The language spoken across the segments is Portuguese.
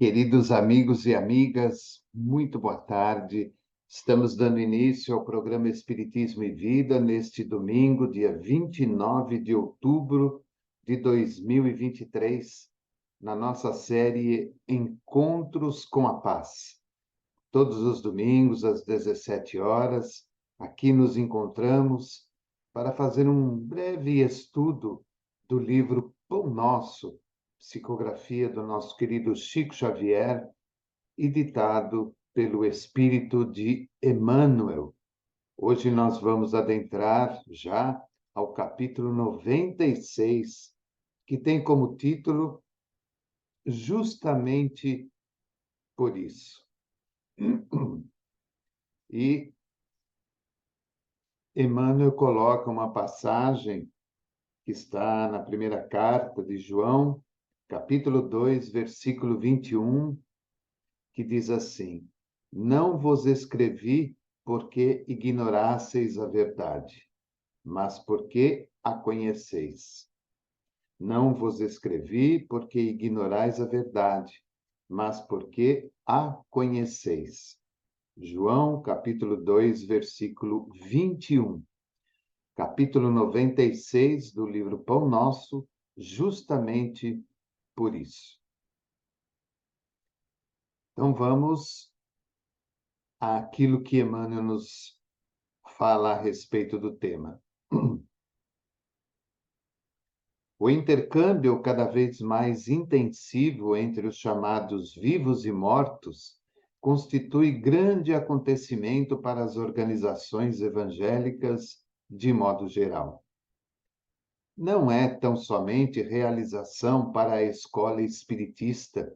Queridos amigos e amigas, muito boa tarde. Estamos dando início ao programa Espiritismo e Vida neste domingo, dia 29 de outubro de 2023, na nossa série Encontros com a Paz. Todos os domingos, às 17 horas, aqui nos encontramos para fazer um breve estudo do livro Pão Nosso, psicografia do nosso querido Chico Xavier, editado pelo Espírito de Emmanuel. Hoje nós vamos adentrar já ao capítulo 96, que tem como título Justamente por isso. E Emmanuel coloca uma passagem que está na primeira carta de João, capítulo 2, versículo 21, que diz assim: Não vos escrevi porque ignorasseis a verdade, mas porque a conheceis. Não vos escrevi porque ignorais a verdade, mas porque a conheceis. João, capítulo 2, versículo 21. Capítulo 96 do livro Pão Nosso, justamente por isso. Então vamos àquilo que Emmanuel nos fala a respeito do tema. O intercâmbio cada vez mais intensivo entre os chamados vivos e mortos constitui grande acontecimento para as organizações evangélicas de modo geral. Não é tão somente realização para a escola espiritista,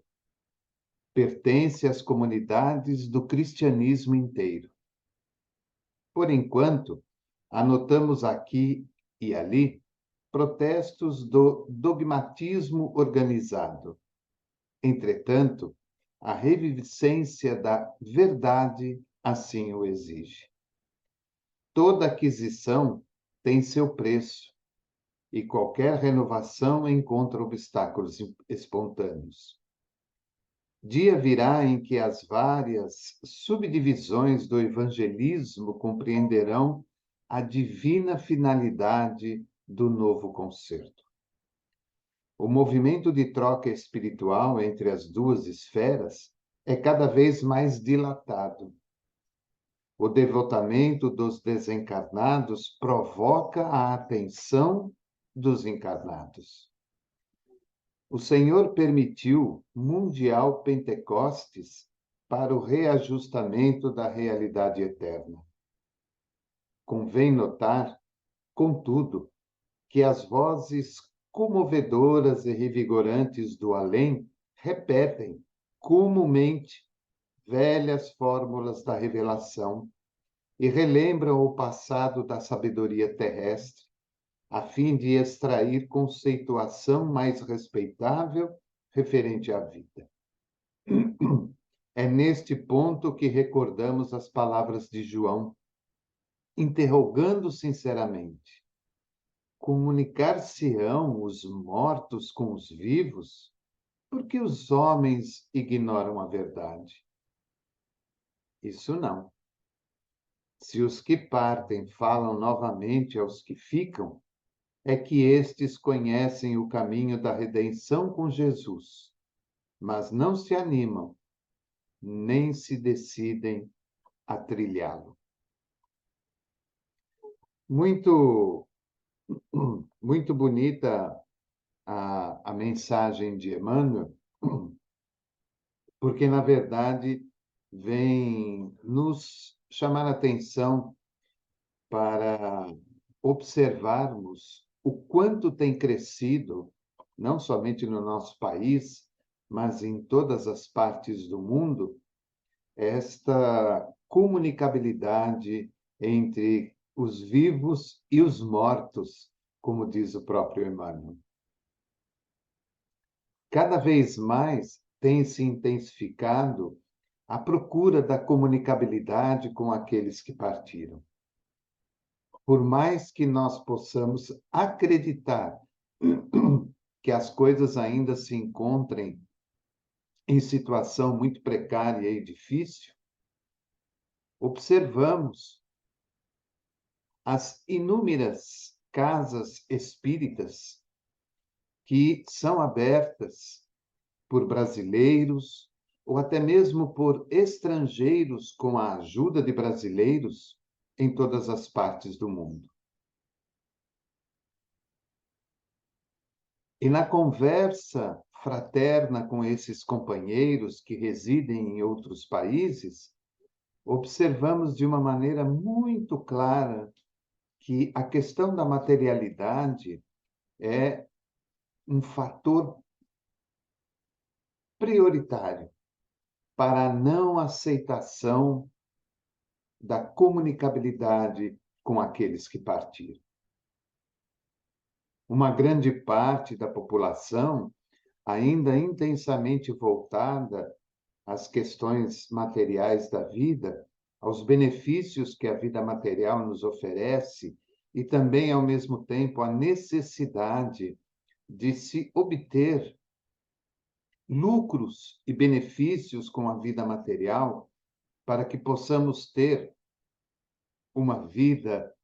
pertence às comunidades do cristianismo inteiro. Por enquanto, anotamos aqui e ali protestos do dogmatismo organizado. Entretanto, a revivescência da verdade assim o exige. Toda aquisição tem seu preço, e qualquer renovação encontra obstáculos espontâneos. Dia virá em que as várias subdivisões do evangelismo compreenderão a divina finalidade do novo concerto. O movimento de troca espiritual entre as duas esferas é cada vez mais dilatado. O devotamento dos desencarnados provoca a atenção dos encarnados. O Senhor permitiu mundial Pentecostes para o reajustamento da realidade eterna. Convém notar, contudo, que as vozes comovedoras e revigorantes do além repetem, comumente, velhas fórmulas da revelação e relembram o passado da sabedoria terrestre, a fim de extrair conceituação mais respeitável referente à vida. É neste ponto que recordamos as palavras de João, interrogando sinceramente: comunicar-se-ão os mortos com os vivos? Porque os homens ignoram a verdade? Isso não. Se os que partem falam novamente aos que ficam, é que estes conhecem o caminho da redenção com Jesus, mas não se animam, nem se decidem a trilhá-lo. Muito, muito bonita a mensagem de Emmanuel, porque, na verdade, vem nos chamar a atenção para observarmos o quanto tem crescido, não somente no nosso país, mas em todas as partes do mundo, esta comunicabilidade entre os vivos e os mortos, como diz o próprio Emmanuel. Cada vez mais tem se intensificado a procura da comunicabilidade com aqueles que partiram. Por mais que nós possamos acreditar que as coisas ainda se encontrem em situação muito precária e difícil, observamos as inúmeras casas espíritas que são abertas por brasileiros ou até mesmo por estrangeiros com a ajuda de brasileiros em todas as partes do mundo. E na conversa fraterna com esses companheiros que residem em outros países, observamos de uma maneira muito clara que a questão da materialidade é um fator prioritário para a não aceitação da comunicabilidade com aqueles que partiram. Uma grande parte da população, ainda intensamente voltada às questões materiais da vida, aos benefícios que a vida material nos oferece e também, ao mesmo tempo, a necessidade de se obter lucros e benefícios com a vida material para que possamos ter uma vida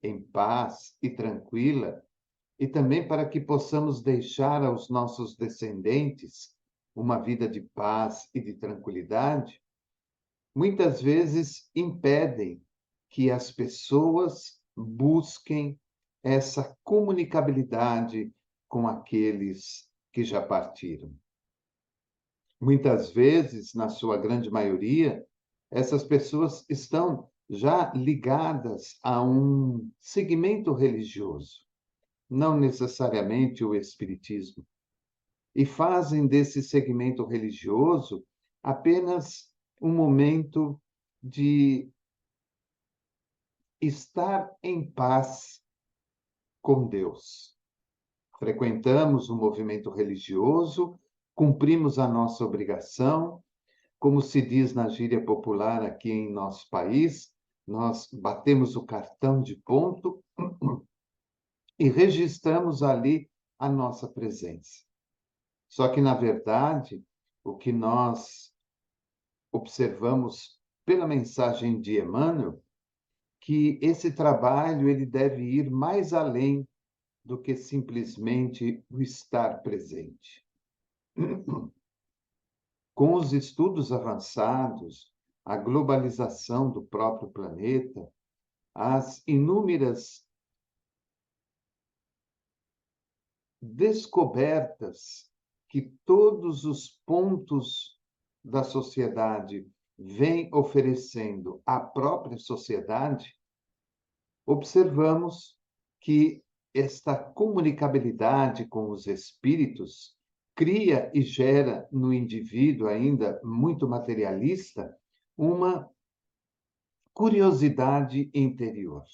em paz e tranquila e também para que possamos deixar aos nossos descendentes uma vida de paz e de tranquilidade, muitas vezes impedem que as pessoas busquem essa comunicabilidade com aqueles que já partiram. Muitas vezes, na sua grande maioria, essas pessoas estão já ligadas a um segmento religioso, não necessariamente o espiritismo, e fazem desse segmento religioso apenas um momento de estar em paz com Deus. Frequentamos o movimento religioso, cumprimos a nossa obrigação, como se diz na gíria popular aqui em nosso país, nós batemos o cartão de ponto e registramos ali a nossa presença. Só que, na verdade, o que nós observamos pela mensagem de Emmanuel, que esse trabalho ele deve ir mais além do que simplesmente o estar presente. Com os estudos avançados, a globalização do próprio planeta, as inúmeras descobertas que todos os pontos da sociedade vêm oferecendo à própria sociedade, observamos que esta comunicabilidade com os espíritos cria e gera no indivíduo ainda muito materialista uma curiosidade interior.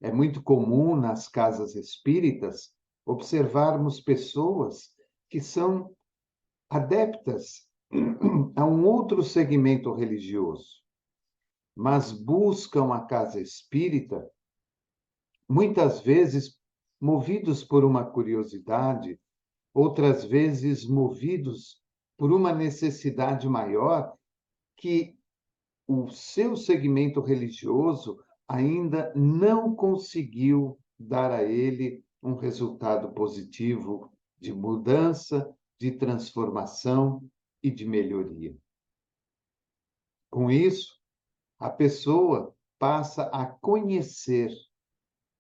É muito comum nas casas espíritas observarmos pessoas que são adeptas a um outro segmento religioso, mas buscam a casa espírita, muitas vezes movidos por uma curiosidade, outras vezes movidos por uma necessidade maior que o seu segmento religioso ainda não conseguiu dar a ele um resultado positivo de mudança, de transformação e de melhoria. Com isso, a pessoa passa a conhecer,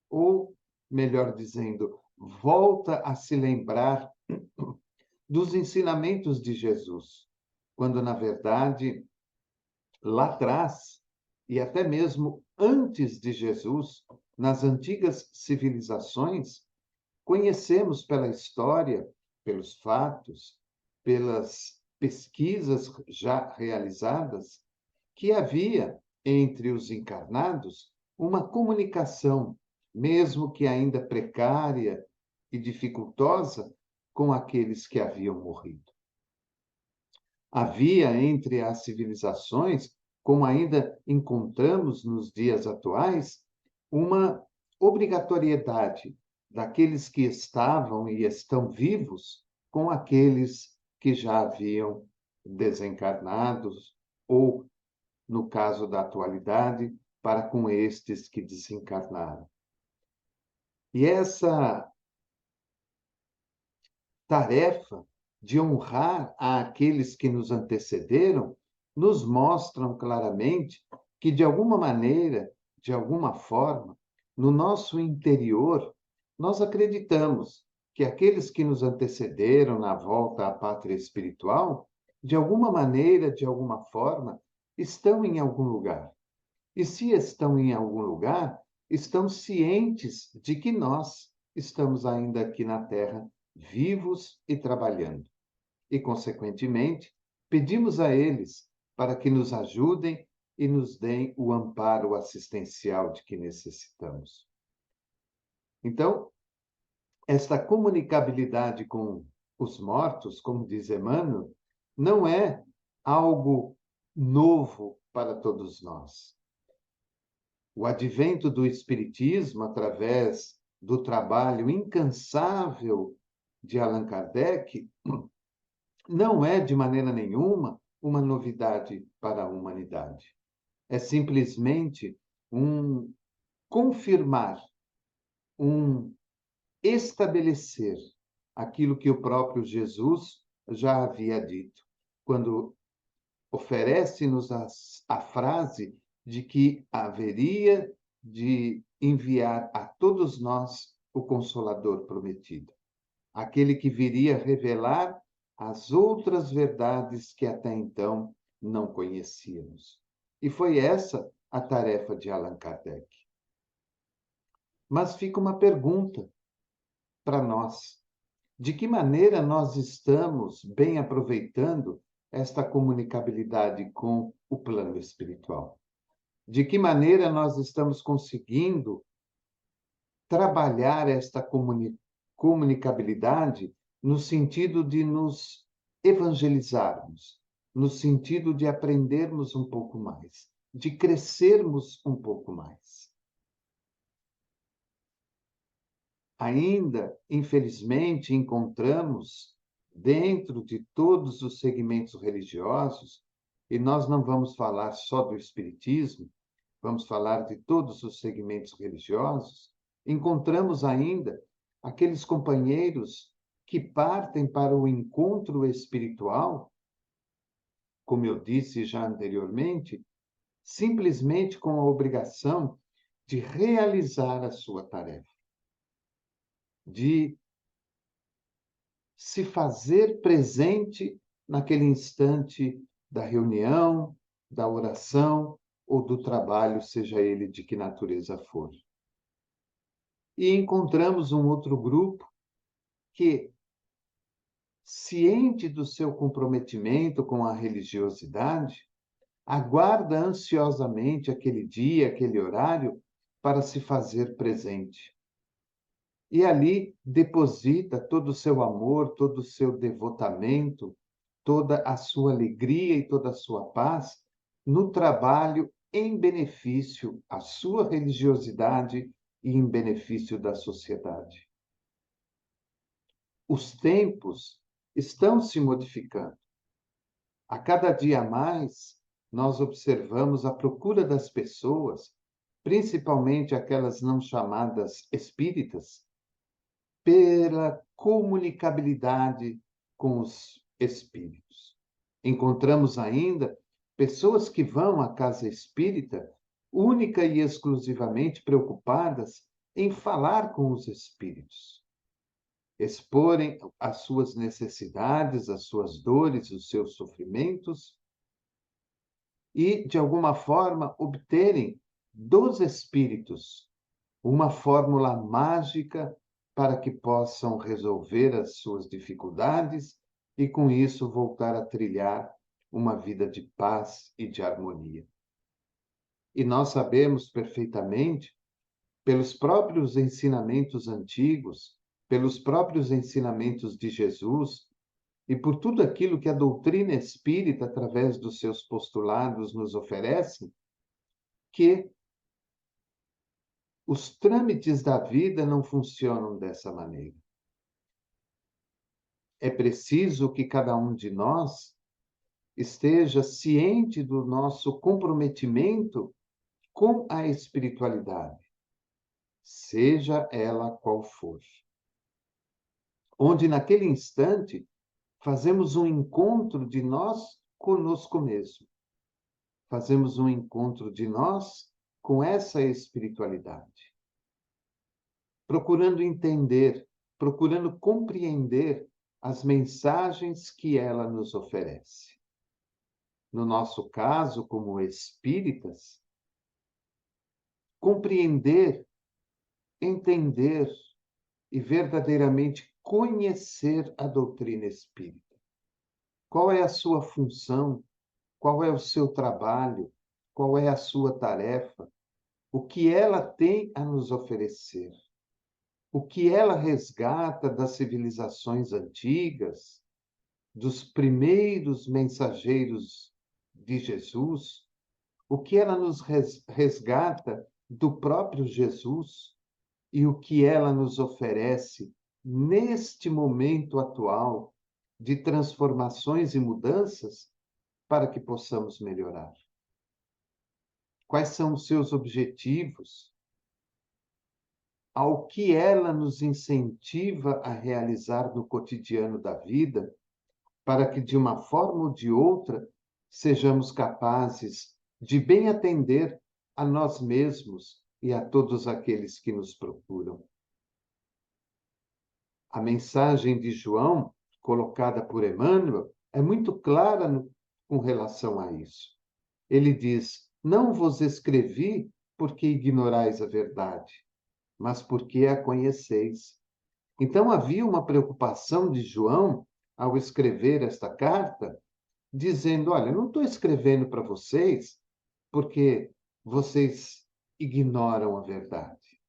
ou, melhor dizendo, volta a se lembrar dos ensinamentos de Jesus, quando, na verdade, lá atrás, e até mesmo antes de Jesus, nas antigas civilizações, conhecemos pela história, pelos fatos, pelas pesquisas já realizadas, que havia entre os encarnados uma comunicação, mesmo que ainda precária e dificultosa, com aqueles que haviam morrido. Havia entre as civilizações, como ainda encontramos nos dias atuais, uma obrigatoriedade daqueles que estavam e estão vivos com aqueles que já haviam desencarnados, ou, no caso da atualidade, para com estes que desencarnaram. E essa tarefa de honrar aqueles que nos antecederam nos mostram claramente que, de alguma maneira, de alguma forma, no nosso interior, nós acreditamos que aqueles que nos antecederam na volta à pátria espiritual, de alguma maneira, de alguma forma, estão em algum lugar. E se estão em algum lugar, estão cientes de que nós estamos ainda aqui na Terra, vivos e trabalhando. E, consequentemente, pedimos a eles para que nos ajudem e nos deem o amparo assistencial de que necessitamos. Então, esta comunicabilidade com os mortos, como diz Emmanuel, não é algo novo para todos nós. O advento do Espiritismo, através do trabalho incansável de Allan Kardec, não é, de maneira nenhuma, uma novidade para a humanidade. É simplesmente um confirmar, um estabelecer aquilo que o próprio Jesus já havia dito, quando oferece-nos a frase de que haveria de enviar a todos nós o Consolador prometido, aquele que viria revelar as outras verdades que até então não conhecíamos. E foi essa a tarefa de Allan Kardec. Mas fica uma pergunta para nós: de que maneira nós estamos bem aproveitando esta comunicabilidade com o plano espiritual? De que maneira nós estamos conseguindo trabalhar esta comunicabilidade no sentido de nos evangelizarmos, no sentido de aprendermos um pouco mais, de crescermos um pouco mais? Ainda, infelizmente, encontramos dentro de todos os segmentos religiosos, e nós não vamos falar só do espiritismo, vamos falar de todos os segmentos religiosos, encontramos ainda aqueles companheiros que partem para o encontro espiritual, como eu disse já anteriormente, simplesmente com a obrigação de realizar a sua tarefa, de se fazer presente naquele instante da reunião, da oração ou do trabalho, seja ele de que natureza for. E encontramos um outro grupo que, ciente do seu comprometimento com a religiosidade, aguarda ansiosamente aquele dia, aquele horário, para se fazer presente. E ali deposita todo o seu amor, todo o seu devotamento, toda a sua alegria e toda a sua paz no trabalho em benefício à sua religiosidade e em benefício da sociedade. Os tempos estão se modificando. A cada dia mais, nós observamos a procura das pessoas, principalmente aquelas não chamadas espíritas, pela comunicabilidade com os espíritos. Encontramos ainda pessoas que vão à casa espírita única e exclusivamente preocupadas em falar com os espíritos, exporem as suas necessidades, as suas dores, os seus sofrimentos e, de alguma forma, obterem dos espíritos uma fórmula mágica para que possam resolver as suas dificuldades e, com isso, voltar a trilhar uma vida de paz e de harmonia. E nós sabemos perfeitamente, pelos próprios ensinamentos antigos, pelos próprios ensinamentos de Jesus e por tudo aquilo que a doutrina espírita, através dos seus postulados, nos oferece, que os trâmites da vida não funcionam dessa maneira. É preciso que cada um de nós esteja ciente do nosso comprometimento com a espiritualidade, seja ela qual for. Onde naquele instante fazemos um encontro de nós conosco mesmo. Fazemos um encontro de nós com essa espiritualidade. Procurando entender, procurando compreender as mensagens que ela nos oferece. No nosso caso, como espíritas, compreender, entender e verdadeiramente conhecer a doutrina espírita. Qual é a sua função? Qual é o seu trabalho? Qual é a sua tarefa? O que ela tem a nos oferecer? O que ela resgata das civilizações antigas, dos primeiros mensageiros de Jesus? O que ela nos resgata do próprio Jesus? E o que ela nos oferece neste momento atual de transformações e mudanças para que possamos melhorar? Quais são os seus objetivos? Ao que ela nos incentiva a realizar no cotidiano da vida, para que, de uma forma ou de outra, sejamos capazes de bem atender a nós mesmos e a todos aqueles que nos procuram. A mensagem de João, colocada por Emmanuel, é muito clara com relação a isso. Ele diz: não vos escrevi porque ignorais a verdade, mas porque a conheceis. Então havia uma preocupação de João ao escrever esta carta, dizendo: olha, não estou escrevendo para vocês porque vocês ignoram a verdade.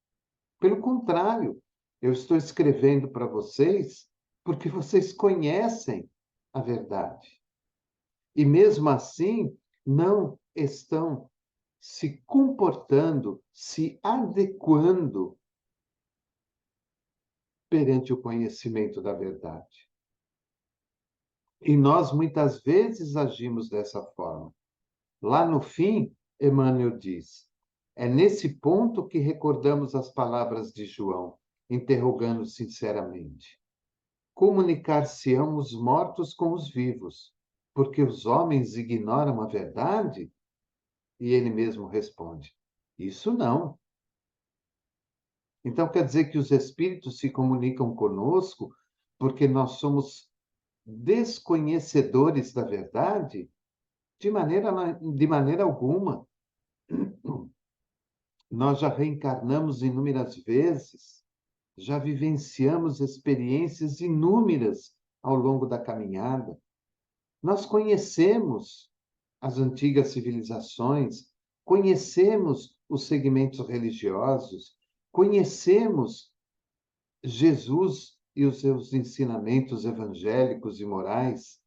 Pelo contrário, eu estou escrevendo para vocês porque vocês conhecem a verdade. E mesmo assim, não estão se comportando, se adequando perante o conhecimento da verdade. E nós muitas vezes agimos dessa forma. Lá no fim, Emmanuel diz: é nesse ponto que recordamos as palavras de João, interrogando sinceramente: comunicar-se-ão os mortos com os vivos, porque os homens ignoram a verdade? E ele mesmo responde: isso não. Então quer dizer que os espíritos se comunicam conosco porque nós somos desconhecedores da verdade? De maneira alguma. Nós já reencarnamos inúmeras vezes, já vivenciamos experiências inúmeras ao longo da caminhada. Nós conhecemos as antigas civilizações, conhecemos os segmentos religiosos, conhecemos Jesus e os seus ensinamentos evangélicos e morais.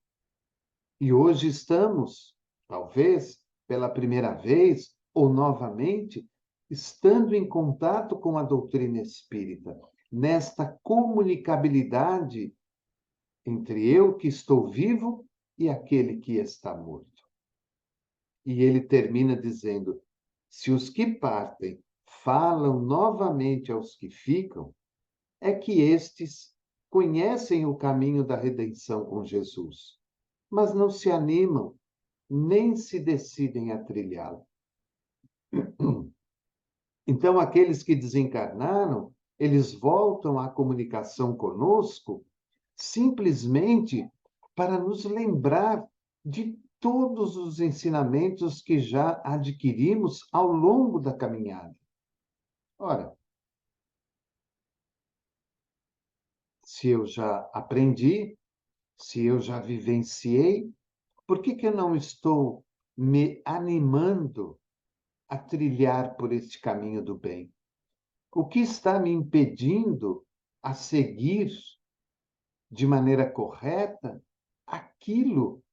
E hoje estamos, talvez, pela primeira vez ou novamente, estando em contato com a doutrina espírita, nesta comunicabilidade entre eu que estou vivo e aquele que está morto. E ele termina dizendo: se os que partem falam novamente aos que ficam, é que estes conhecem o caminho da redenção com Jesus, mas não se animam, nem se decidem a trilhá-lo. Então, aqueles que desencarnaram, eles voltam à comunicação conosco simplesmente para nos lembrar de todos os ensinamentos que já adquirimos ao longo da caminhada. Ora, se eu já aprendi, se eu já vivenciei, por que eu não estou me animando a trilhar por este caminho do bem? O que está me impedindo a seguir de maneira correta aquilo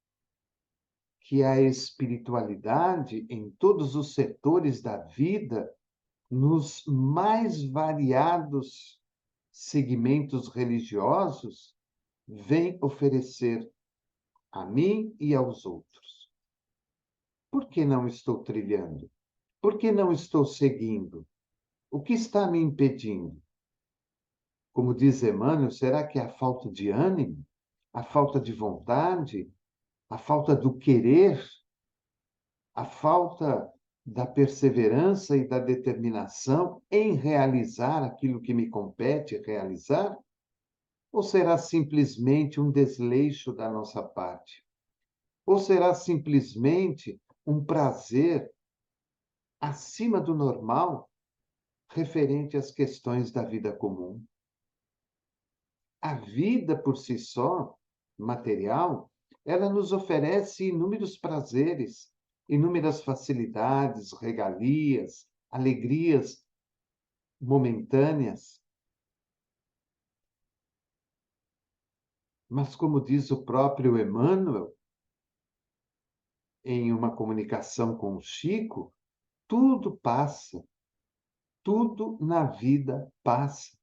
que a espiritualidade, em todos os setores da vida, nos mais variados segmentos religiosos, vem oferecer a mim e aos outros. Por que não estou trilhando? Por que não estou seguindo? O que está me impedindo? Como diz Emmanuel, será que é a falta de ânimo? A falta de vontade? A falta do querer? A falta da perseverança e da determinação em realizar aquilo que me compete realizar? Ou será simplesmente um desleixo da nossa parte? Ou será simplesmente um prazer acima do normal referente às questões da vida comum? A vida por si só, material, ela nos oferece inúmeros prazeres, inúmeras facilidades, regalias, alegrias momentâneas. Mas, como diz o próprio Emmanuel, em uma comunicação com o Chico, tudo passa, tudo na vida passa.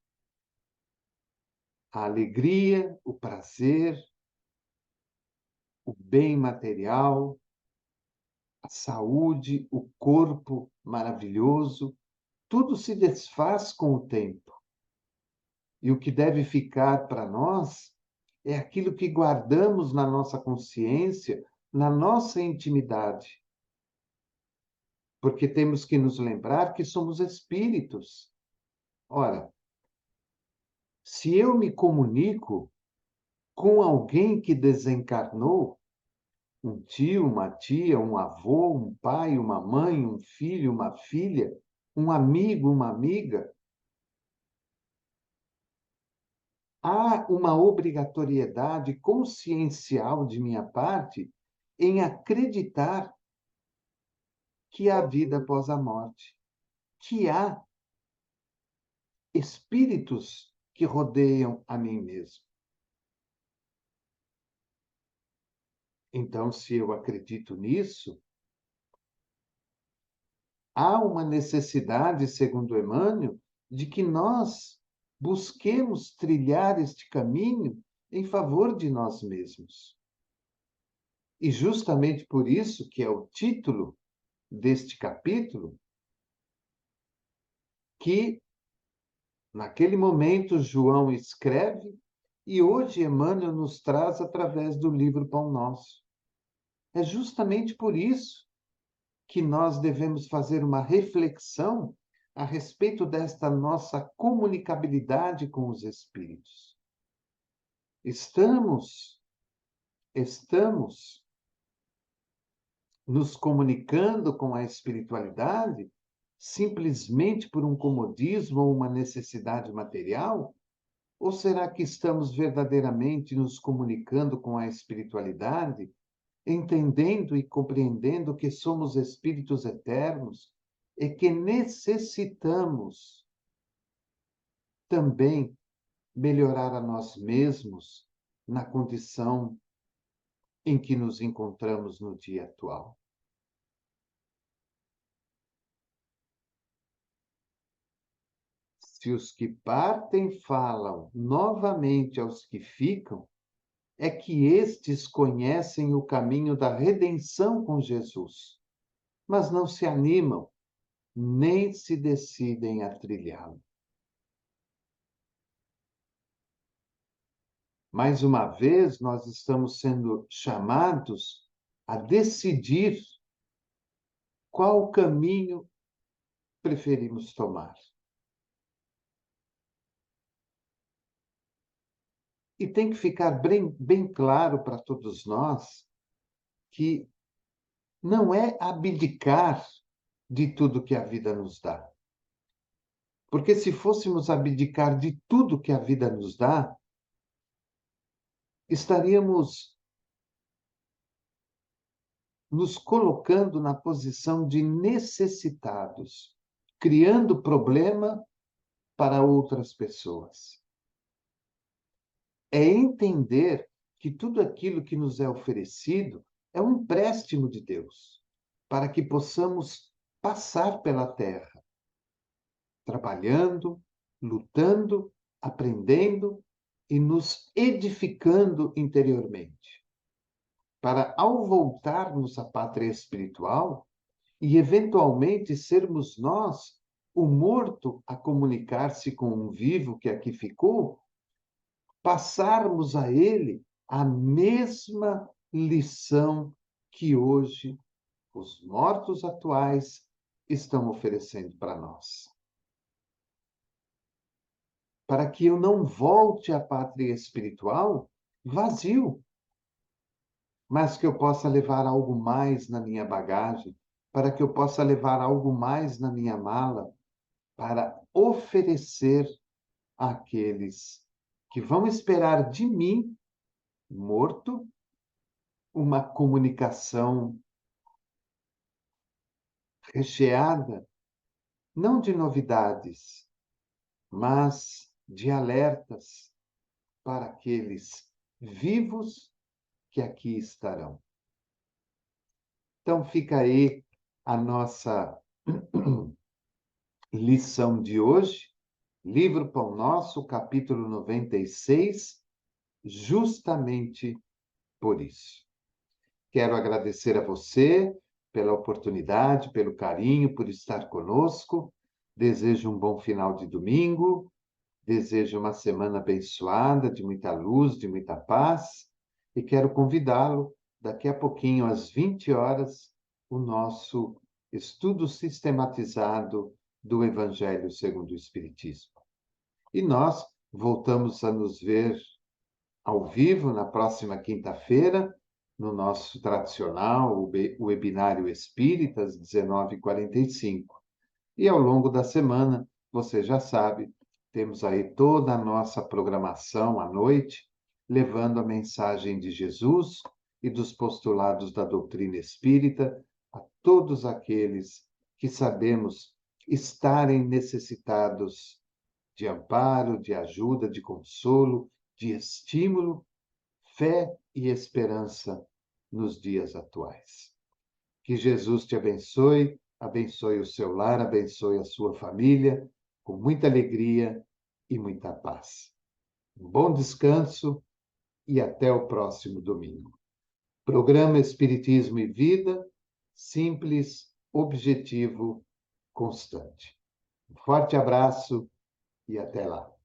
A alegria, o prazer, o bem material, a saúde, o corpo maravilhoso, tudo se desfaz com o tempo. E o que deve ficar para nós é aquilo que guardamos na nossa consciência, na nossa intimidade. Porque temos que nos lembrar que somos espíritos. Ora, se eu me comunico com alguém que desencarnou, um tio, uma tia, um avô, um pai, uma mãe, um filho, uma filha, um amigo, uma amiga, há uma obrigatoriedade consciencial de minha parte em acreditar que há vida após a morte, que há espíritos que rodeiam a mim mesmo. Então, se eu acredito nisso, há uma necessidade, segundo Emmanuel, de que nós busquemos trilhar este caminho em favor de nós mesmos. E justamente por isso, que é o título deste capítulo, que naquele momento João escreve e hoje Emmanuel nos traz através do livro Pão Nosso. É justamente por isso que nós devemos fazer uma reflexão a respeito desta nossa comunicabilidade com os espíritos. Estamos nos comunicando com a espiritualidade simplesmente por um comodismo ou uma necessidade material? Ou será que estamos verdadeiramente nos comunicando com a espiritualidade, entendendo e compreendendo que somos espíritos eternos e que necessitamos também melhorar a nós mesmos na condição em que nos encontramos no dia atual? Se os que partem falam novamente aos que ficam, é que estes conhecem o caminho da redenção com Jesus, mas não se animam, nem se decidem a trilhá-lo. Mais uma vez, nós estamos sendo chamados a decidir qual caminho preferimos tomar. E tem que ficar bem claro para todos nós que não é abdicar de tudo que a vida nos dá. Porque se fôssemos abdicar de tudo que a vida nos dá, estaríamos nos colocando na posição de necessitados, criando problema para outras pessoas. É entender que tudo aquilo que nos é oferecido é um empréstimo de Deus, para que possamos passar pela terra, trabalhando, lutando, aprendendo e nos edificando interiormente. para, ao voltarmos à pátria espiritual, e eventualmente sermos nós o morto a comunicar-se com um vivo que aqui ficou, passarmos a ele a mesma lição que hoje os mortos atuais estão oferecendo para nós. Para que eu não volte à pátria espiritual vazio, mas que eu possa levar algo mais na minha bagagem, para que eu possa levar algo mais na minha mala, para oferecer àqueles que vão esperar de mim, morto, uma comunicação recheada, não de novidades, mas de alertas para aqueles vivos que aqui estarão. Então fica aí a nossa lição de hoje, Livro Pão Nosso, capítulo 96, justamente por isso. Quero agradecer a você pela oportunidade, pelo carinho, por estar conosco. Desejo um bom final de domingo, desejo uma semana abençoada, de muita luz, de muita paz, e quero convidá-lo, daqui a pouquinho, às 20 horas, o nosso estudo sistematizado do Evangelho segundo o Espiritismo. E nós voltamos a nos ver ao vivo na próxima quinta-feira, no nosso tradicional webinário Espírita, às 19h45. E ao longo da semana, você já sabe, temos aí toda a nossa programação à noite, levando a mensagem de Jesus e dos postulados da doutrina espírita a todos aqueles que sabemos estarem necessitados de amparo, de ajuda, de consolo, de estímulo, fé e esperança nos dias atuais. Que Jesus te abençoe, abençoe o seu lar, abençoe a sua família, com muita alegria e muita paz. Um bom descanso e até o próximo domingo. Programa Espiritismo e Vida, simples, objetivo, constante. Um forte abraço e até lá.